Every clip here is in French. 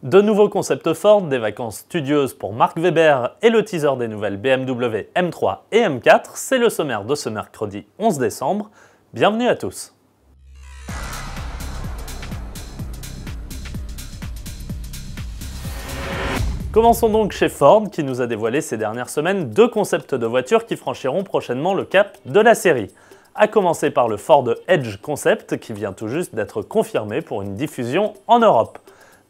De nouveaux concepts Ford, des vacances studieuses pour Mark Webber et le teaser des nouvelles BMW M3 et M4, c'est le sommaire de ce mercredi 11 décembre. Bienvenue à tous. Commençons donc chez Ford qui nous a dévoilé ces dernières semaines deux concepts de voitures qui franchiront prochainement le cap de la série. À commencer par le Ford Edge Concept qui vient tout juste d'être confirmé pour une diffusion en Europe.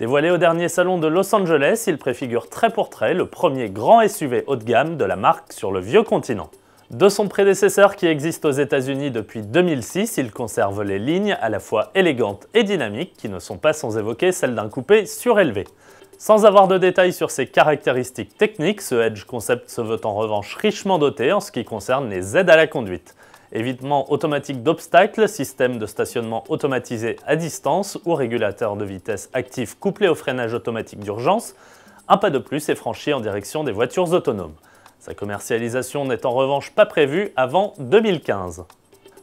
Dévoilé au dernier salon de Los Angeles, il préfigure trait pour trait le premier grand SUV haut de gamme de la marque sur le vieux continent. De son prédécesseur qui existe aux États-Unis depuis 2006, il conserve les lignes à la fois élégantes et dynamiques qui ne sont pas sans évoquer celles d'un coupé surélevé. Sans avoir de détails sur ses caractéristiques techniques, ce Edge Concept se veut en revanche richement doté en ce qui concerne les aides à la conduite. Évitement automatique d'obstacles, système de stationnement automatisé à distance ou régulateur de vitesse actif couplé au freinage automatique d'urgence, un pas de plus est franchi en direction des voitures autonomes. Sa commercialisation n'est en revanche pas prévue avant 2015.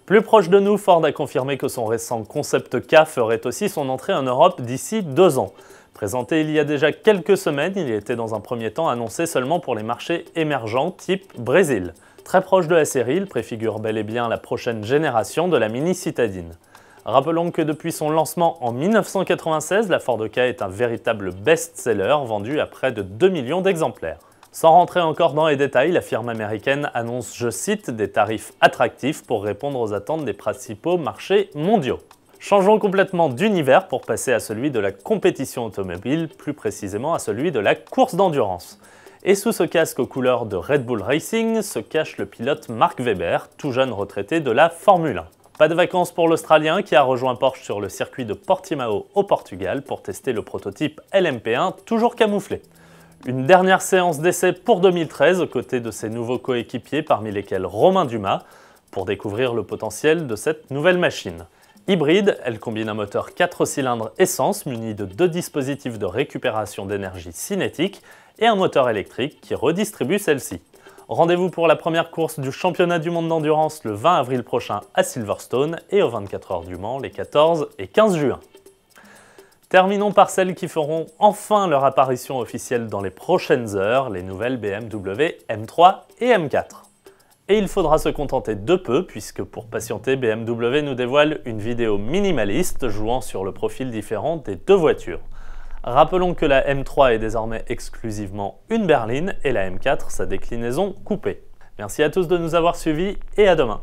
Plus proche de nous, Ford a confirmé que son récent Concept K ferait aussi son entrée en Europe d'ici 2 ans. Présenté il y a déjà quelques semaines, il était dans un premier temps annoncé seulement pour les marchés émergents type Brésil. Très proche de la série, il préfigure bel et bien la prochaine génération de la Mini citadine. Rappelons que depuis son lancement en 1996, la Ford Ka est un véritable best-seller vendu à près de 2 millions d'exemplaires. Sans rentrer encore dans les détails, la firme américaine annonce, je cite, des tarifs attractifs pour répondre aux attentes des principaux marchés mondiaux. Changeons complètement d'univers pour passer à celui de la compétition automobile, plus précisément à celui de la course d'endurance. Et sous ce casque aux couleurs de Red Bull Racing se cache le pilote Mark Webber, tout jeune retraité de la Formule 1. Pas de vacances pour l'Australien qui a rejoint Porsche sur le circuit de Portimao au Portugal pour tester le prototype LMP1 toujours camouflé. Une dernière séance d'essai pour 2013 aux côtés de ses nouveaux coéquipiers parmi lesquels Romain Dumas pour découvrir le potentiel de cette nouvelle machine. Hybride, elle combine un moteur 4 cylindres essence muni de 2 dispositifs de récupération d'énergie cinétique et un moteur électrique qui redistribue celle-ci. Rendez-vous pour la première course du championnat du monde d'endurance le 20 avril prochain à Silverstone et aux 24 heures du Mans les 14 et 15 juin. Terminons par celles qui feront enfin leur apparition officielle dans les prochaines heures, les nouvelles BMW M3 et M4. Et il faudra se contenter de peu puisque pour patienter, BMW nous dévoile une vidéo minimaliste jouant sur le profil différent des deux voitures. Rappelons que la M3 est désormais exclusivement une berline et la M4 sa déclinaison coupée. Merci à tous de nous avoir suivis et à demain.